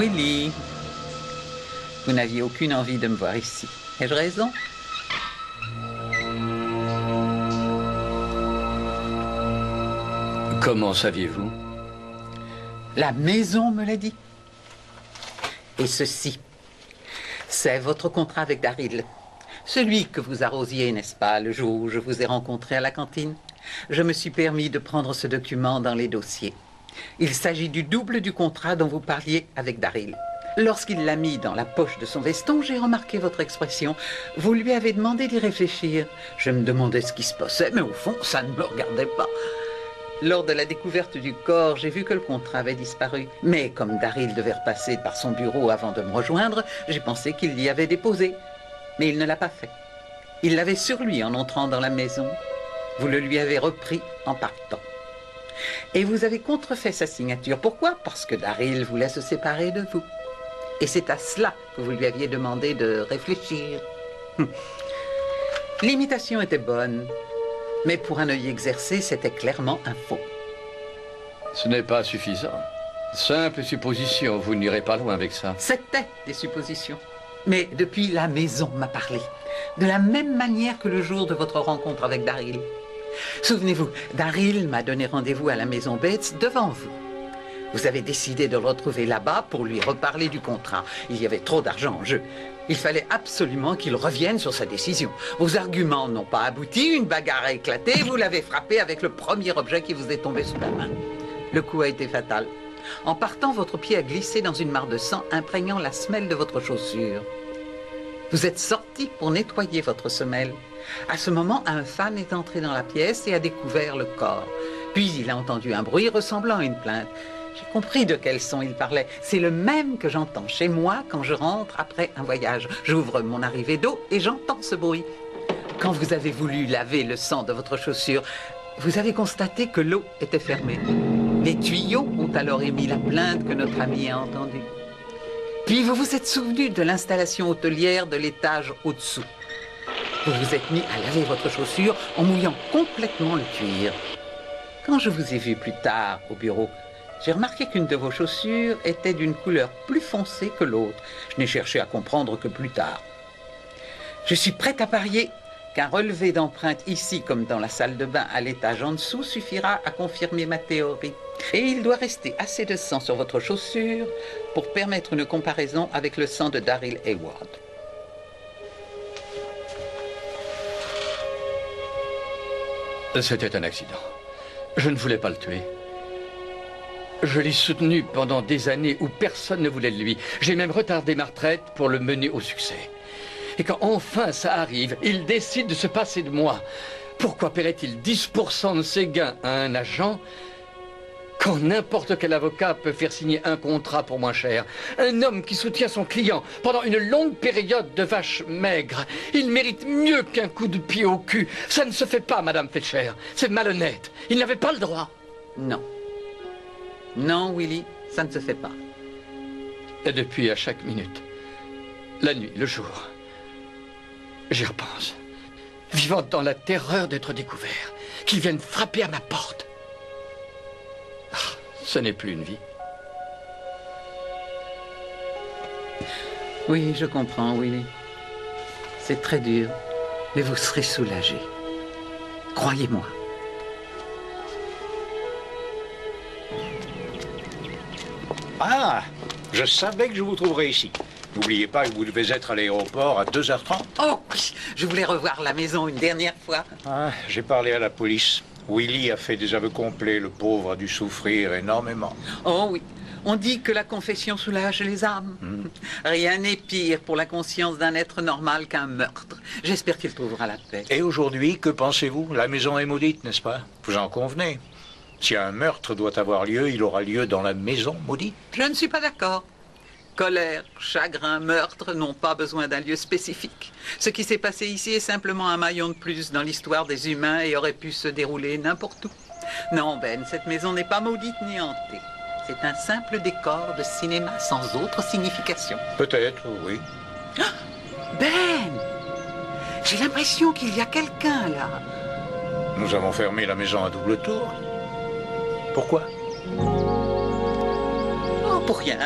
Willy, vous n'aviez aucune envie de me voir ici. Ai-je raison? Comment saviez-vous? La maison me l'a dit. Et ceci, c'est votre contrat avec Daryl. Celui que vous arrosiez, n'est-ce pas, le jour où je vous ai rencontré à la cantine. Je me suis permis de prendre ce document dans les dossiers. Il s'agit du double du contrat dont vous parliez avec Daryl. Lorsqu'il l'a mis dans la poche de son veston, j'ai remarqué votre expression. Vous lui avez demandé d'y réfléchir. Je me demandais ce qui se passait, mais au fond, ça ne me regardait pas. Lors de la découverte du corps, j'ai vu que le contrat avait disparu. Mais comme Daryl devait repasser par son bureau avant de me rejoindre, j'ai pensé qu'il l'y avait déposé. Mais il ne l'a pas fait. Il l'avait sur lui en entrant dans la maison. Vous le lui avez repris en partant. Et vous avez contrefait sa signature. Pourquoi? Parce que Daryl voulait se séparer de vous. Et c'est à cela que vous lui aviez demandé de réfléchir. L'imitation était bonne, mais pour un œil exercé, c'était clairement un faux. Ce n'est pas suffisant. Simple supposition, vous n'irez pas loin avec ça. C'était des suppositions. Mais depuis, la maison m'a parlé. De la même manière que le jour de votre rencontre avec Daryl. Souvenez-vous, Daryl m'a donné rendez-vous à la maison Bates devant vous. Vous avez décidé de le retrouver là-bas pour lui reparler du contrat. Il y avait trop d'argent en jeu. Il fallait absolument qu'il revienne sur sa décision. Vos arguments n'ont pas abouti, une bagarre a éclaté, vous l'avez frappé avec le premier objet qui vous est tombé sous la main. Le coup a été fatal. En partant, votre pied a glissé dans une mare de sang, imprégnant la semelle de votre chaussure. Vous êtes sorti pour nettoyer votre semelle. À ce moment, un fan est entré dans la pièce et a découvert le corps. Puis il a entendu un bruit ressemblant à une plainte. J'ai compris de quel son il parlait. C'est le même que j'entends chez moi quand je rentre après un voyage. J'ouvre mon arrivée d'eau et j'entends ce bruit. Quand vous avez voulu laver le sang de votre chaussure, vous avez constaté que l'eau était fermée. Les tuyaux ont alors émis la plainte que notre ami a entendue. Puis vous vous êtes souvenu de l'installation hôtelière de l'étage au-dessous. Vous vous êtes mis à laver votre chaussure en mouillant complètement le cuir. Quand je vous ai vu plus tard au bureau, j'ai remarqué qu'une de vos chaussures était d'une couleur plus foncée que l'autre. Je n'ai cherché à comprendre que plus tard. Je suis prête à parier qu'un relevé d'empreintes ici comme dans la salle de bain à l'étage en dessous suffira à confirmer ma théorie. Et il doit rester assez de sang sur votre chaussure pour permettre une comparaison avec le sang de Daryl Hayward. C'était un accident. Je ne voulais pas le tuer. Je l'ai soutenu pendant des années où personne ne voulait de lui. J'ai même retardé ma retraite pour le mener au succès. Et quand enfin ça arrive, il décide de se passer de moi. Pourquoi paierait-il 10% de ses gains à un agent quand n'importe quel avocat peut faire signer un contrat pour moins cher? Un homme qui soutient son client pendant une longue période de vache maigre, il mérite mieux qu'un coup de pied au cul. Ça ne se fait pas, Madame Fletcher. C'est malhonnête. Il n'avait pas le droit. Non. Non, Willy, ça ne se fait pas. Et depuis, à chaque minute, la nuit, le jour, j'y repense. Vivant dans la terreur d'être découvert, qu'ils viennent frapper à ma porte. Ah, ce n'est plus une vie. Oui, je comprends, Willy. C'est très dur, mais vous serez soulagé. Croyez-moi. Ah, je savais que je vous trouverais ici. N'oubliez pas que vous devez être à l'aéroport à 2h30. Oh oui, je voulais revoir la maison une dernière fois. Ah, j'ai parlé à la police. Willy a fait des aveux complets. Le pauvre a dû souffrir énormément. Oh oui, on dit que la confession soulage les âmes. Rien n'est pire pour la conscience d'un être normal qu'un meurtre. J'espère qu'il trouvera la paix. Et aujourd'hui, que pensez-vous? La maison est maudite, n'est-ce pas? Vous en convenez? Si un meurtre doit avoir lieu, il aura lieu dans la maison maudite. Je ne suis pas d'accord. Colère, chagrin, meurtre n'ont pas besoin d'un lieu spécifique. Ce qui s'est passé ici est simplement un maillon de plus dans l'histoire des humains et aurait pu se dérouler n'importe où. Non, Ben, cette maison n'est pas maudite ni hantée. C'est un simple décor de cinéma sans autre signification. Peut-être, oui. Ben! J'ai l'impression qu'il y a quelqu'un là. Nous avons fermé la maison à double tour. Pourquoi? Oh, pour rien.